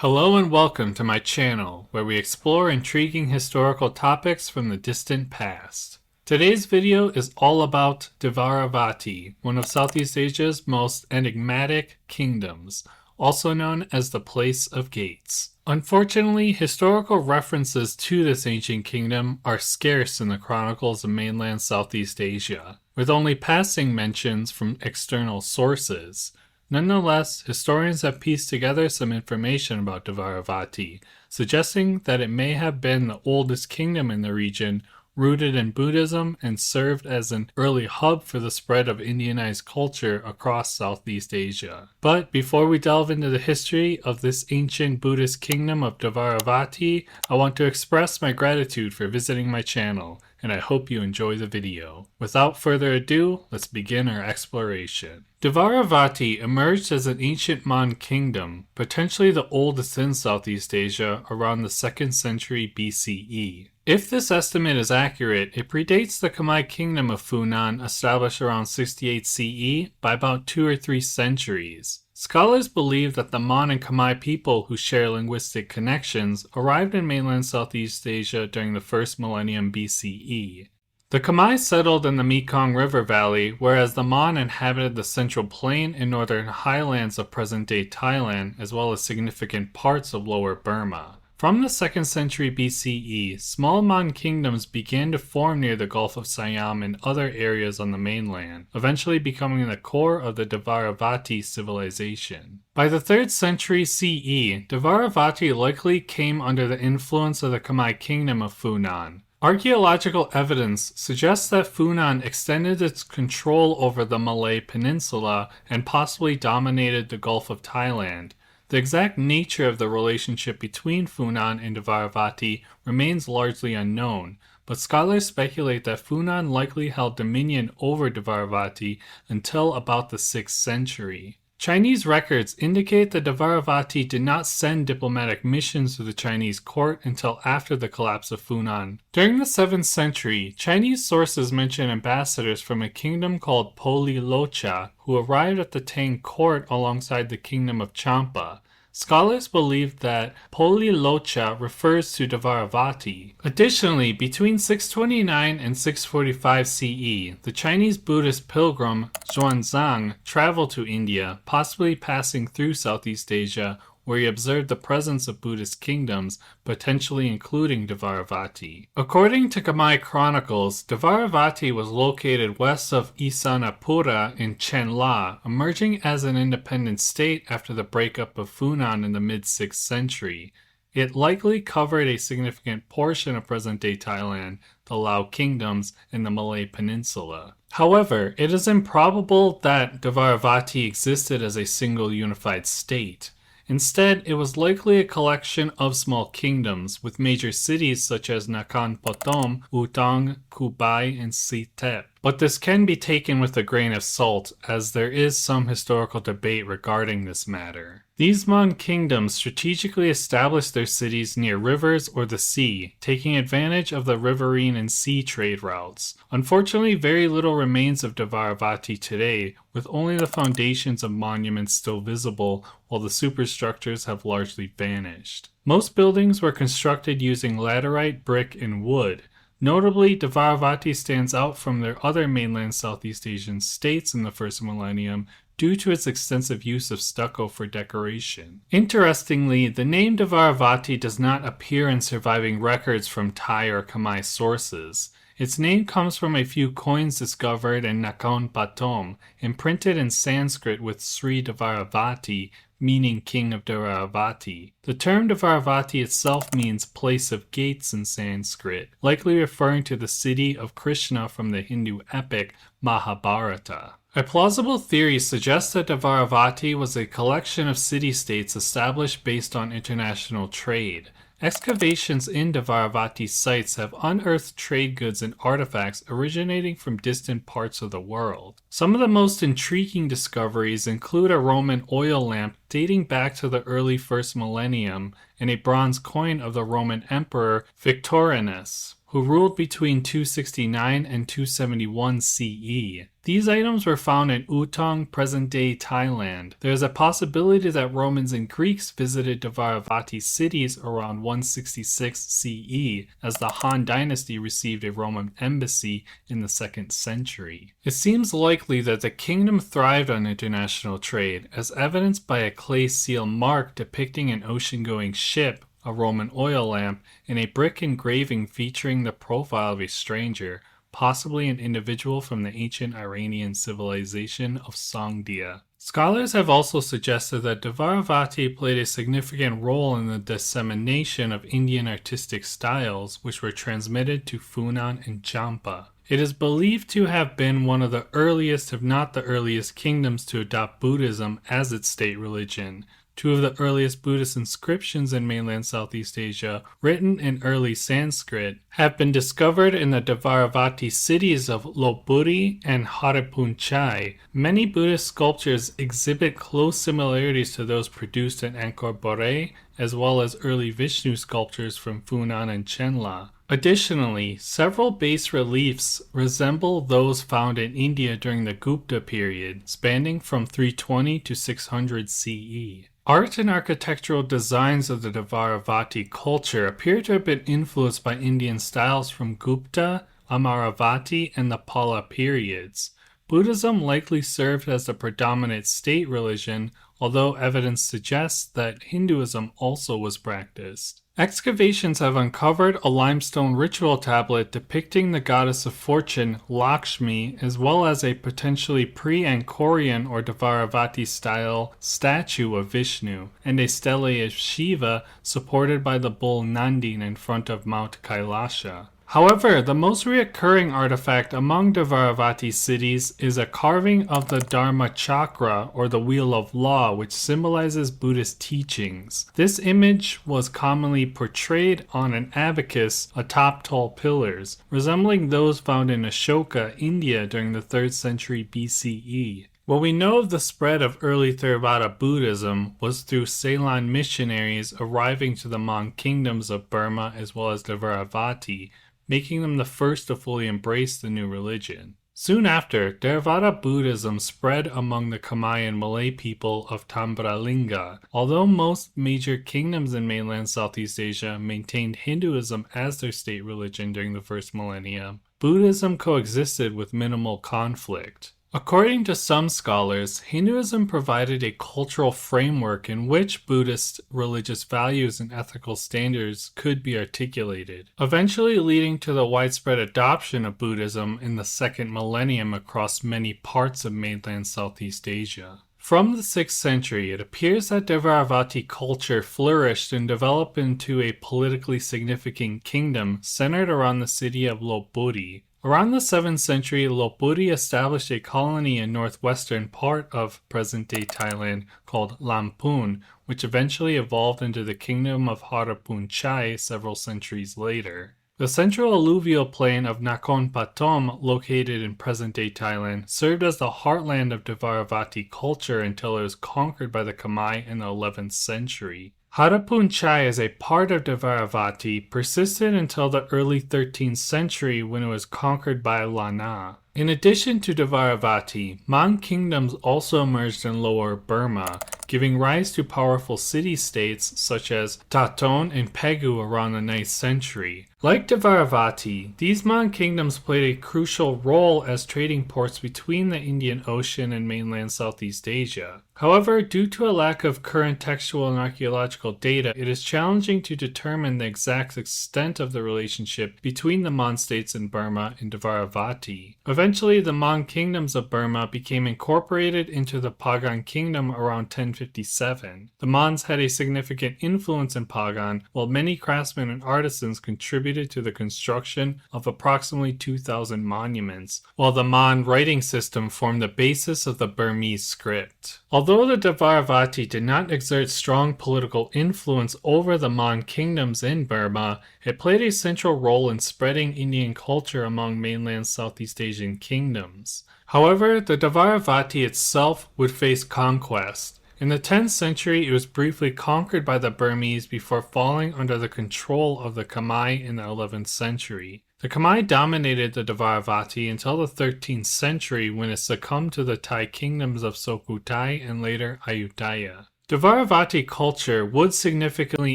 Hello and welcome to my channel, where we explore intriguing historical topics from the distant past. Today's video is all about Dvāravatī, one of Southeast Asia's most enigmatic kingdoms, also known as the Place of Gates. Unfortunately, historical references to this ancient kingdom are scarce in the chronicles of mainland Southeast Asia, with only passing mentions from external sources. Nonetheless, historians have pieced together some information about Dvaravati, suggesting that it may have been the oldest kingdom in the region, rooted in Buddhism and served as an early hub for the spread of Indianized culture across Southeast Asia. But before we delve into the history of this ancient Buddhist kingdom of Dvaravati, I want to express my gratitude for visiting my channel, and I hope you enjoy the video. Without further ado, let's begin our exploration. Dvaravati emerged as an ancient Mon kingdom, potentially the oldest in Southeast Asia, around the 2nd century BCE. If this estimate is accurate, it predates the Khmer kingdom of Funan, established around 68 CE, by about 2 or 3 centuries. Scholars believe that the Mon and Khmer people who share linguistic connections arrived in mainland Southeast Asia during the 1st millennium BCE. The Khmer settled in the Mekong River Valley, whereas the Mon inhabited the central plain and northern highlands of present-day Thailand, as well as significant parts of lower Burma. From the 2nd century BCE, small Mon kingdoms began to form near the Gulf of Siam and other areas on the mainland, eventually becoming the core of the Dvaravati civilization. By the 3rd century CE, Dvaravati likely came under the influence of the Khmer kingdom of Funan. Archaeological evidence suggests that Funan extended its control over the Malay Peninsula and possibly dominated the Gulf of Thailand. The exact nature of the relationship between Funan and Dvaravati remains largely unknown, but scholars speculate that Funan likely held dominion over Dvaravati until about the 6th century. Chinese records indicate that Dvaravati did not send diplomatic missions to the Chinese court until after the collapse of Funan. During the 7th century, Chinese sources mention ambassadors from a kingdom called Poli Locha who arrived at the Tang court alongside the kingdom of Champa. Scholars believe that Poli Locha refers to Dvaravati. Additionally, between 629 and 645 CE, the Chinese Buddhist pilgrim Xuanzang traveled to India, possibly passing through Southeast Asia, where he observed the presence of Buddhist kingdoms, potentially including Dvaravati. According to Khmer chronicles, Dvaravati was located west of Isanapura in Chenla, emerging as an independent state after the breakup of Funan in the mid-6th century. It likely covered a significant portion of present-day Thailand, the Lao kingdoms, and the Malay Peninsula. However, it is improbable that Dvaravati existed as a single unified state. Instead, it was likely a collection of small kingdoms, with major cities such as Nakhon Pathom, Utong, Kubai, and Sitep. But this can be taken with a grain of salt, as there is some historical debate regarding this matter. These Mon kingdoms strategically established their cities near rivers or the sea, taking advantage of the riverine and sea trade routes. Unfortunately, very little remains of Dvaravati today, with only the foundations of monuments still visible, while the superstructures have largely vanished. Most buildings were constructed using laterite, brick, and wood. Notably, Dvaravati stands out from their other mainland Southeast Asian states in the 1st millennium due to its extensive use of stucco for decoration. Interestingly, the name Dvaravati does not appear in surviving records from Thai or Khmer sources. Its name comes from a few coins discovered in Nakhon Pathom, imprinted in Sanskrit with Sri Dvaravati, meaning King of Dvaravati. The term Dvaravati itself means place of gates in Sanskrit, likely referring to the city of Krishna from the Hindu epic Mahabharata. A plausible theory suggests that Dvaravati was a collection of city-states established based on international trade. Excavations in Dvaravati sites have unearthed trade goods and artifacts originating from distant parts of the world. Some of the most intriguing discoveries include a Roman oil lamp dating back to the early first millennium, and a bronze coin of the Roman Emperor Victorinus, who ruled between 269 and 271 CE. These items were found in Utong, present-day Thailand. There is a possibility that Romans and Greeks visited Dvaravati cities around 166 CE, as the Han dynasty received a Roman embassy in the 2nd century. It seems likely that the kingdom thrived on international trade, as evidenced by a clay seal mark depicting an ocean-going ship, a Roman oil lamp, and a brick engraving featuring the profile of a stranger, possibly an individual from the ancient Iranian civilization of Sogdia. Scholars have also suggested that Dvaravati played a significant role in the dissemination of Indian artistic styles, which were transmitted to Funan and Champa. It is believed to have been one of the earliest, if not the earliest, kingdoms to adopt Buddhism as its state religion. Two of the earliest Buddhist inscriptions in mainland Southeast Asia, written in early Sanskrit, have been discovered in the Dvaravati cities of Lopburi and Haripunchai. Many Buddhist sculptures exhibit close similarities to those produced in Angkor Boré, as well as early Vishnu sculptures from Funan and Chenla. Additionally, several bas reliefs resemble those found in India during the Gupta period, spanning from 320 to 600 CE. Art and architectural designs of the Dvaravati culture appear to have been influenced by Indian styles from Gupta, Amaravati, and the Pala periods. Buddhism likely served as the predominant state religion, although evidence suggests that Hinduism also was practiced. Excavations have uncovered a limestone ritual tablet depicting the goddess of fortune, Lakshmi, as well as a potentially pre-Angkorian or Dvaravati-style statue of Vishnu, and a stele of Shiva supported by the bull Nandin in front of Mount Kailasha. However, the most recurring artifact among Dvaravati cities is a carving of the Dharma Chakra, or the Wheel of Law, which symbolizes Buddhist teachings. This image was commonly portrayed on an abacus atop tall pillars, resembling those found in Ashoka, India during the 3rd century BCE. What we know of the spread of early Theravada Buddhism was through Ceylon missionaries arriving to the Mon Kingdoms of Burma as well as Dvaravati, making them the first to fully embrace the new religion. Soon after, Theravada Buddhism spread among the Khmer and Malay people of Tambralinga. Although most major kingdoms in mainland Southeast Asia maintained Hinduism as their state religion during the first millennium, Buddhism coexisted with minimal conflict. According to some scholars, Hinduism provided a cultural framework in which Buddhist religious values and ethical standards could be articulated, eventually leading to the widespread adoption of Buddhism in the 2nd millennium across many parts of mainland Southeast Asia. From the 6th century, it appears that Dvaravati culture flourished and developed into a politically significant kingdom centered around the city of Lopburi. Around the 7th century, Lopburi established a colony in northwestern part of present-day Thailand called Lamphun, which eventually evolved into the kingdom of Haripunchai several centuries later. The central alluvial plain of Nakhon Pathom, located in present-day Thailand, served as the heartland of Dvaravati culture until it was conquered by the Khmer in the 11th century. Haripunchai as a part of Dvaravati persisted until the early 13th century when it was conquered by Lana. In addition to Dvaravati, Mon Kingdoms also emerged in Lower Burma, giving rise to powerful city-states such as Taton and Pegu around the 9th century. Like Dvaravati, these Mon Kingdoms played a crucial role as trading ports between the Indian Ocean and mainland Southeast Asia. However, due to a lack of current textual and archaeological data, it is challenging to determine the exact extent of the relationship between the Mon states in Burma and Dvaravati. Eventually, the Mon Kingdoms of Burma became incorporated into the Pagan Kingdom around 1057. The Mons had a significant influence in Pagan, while many craftsmen and artisans contributed to the construction of approximately 2,000 monuments, while the Mon writing system formed the basis of the Burmese script. Although the Dvaravati did not exert strong political influence over the Mon Kingdoms in Burma, it played a central role in spreading Indian culture among mainland Southeast Asian kingdoms. However, the Dvaravati itself would face conquest. In the 10th century, it was briefly conquered by the Burmese before falling under the control of the Khmer in the 11th century. The Khmer dominated the Dvaravati until the 13th century when it succumbed to the Thai kingdoms of Sukhothai and later Ayutthaya. Dvaravati culture would significantly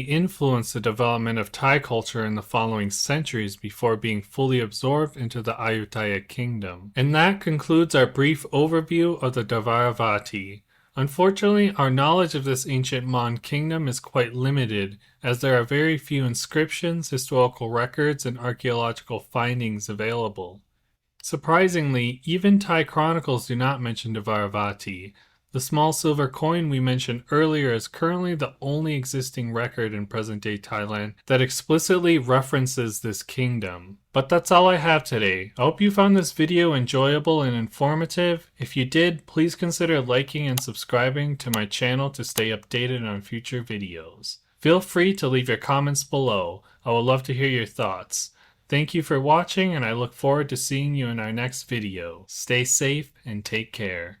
influence the development of Thai culture in the following centuries before being fully absorbed into the Ayutthaya kingdom. And that concludes our brief overview of the Dvaravati. Unfortunately, our knowledge of this ancient Mon kingdom is quite limited, as there are very few inscriptions, historical records, and archaeological findings available. Surprisingly, even Thai chronicles do not mention Dvaravati. The small silver coin we mentioned earlier is currently the only existing record in present-day Thailand that explicitly references this kingdom. But that's all I have today. I hope you found this video enjoyable and informative. If you did, please consider liking and subscribing to my channel to stay updated on future videos. Feel free to leave your comments below. I would love to hear your thoughts. Thank you for watching, and I look forward to seeing you in our next video. Stay safe and take care.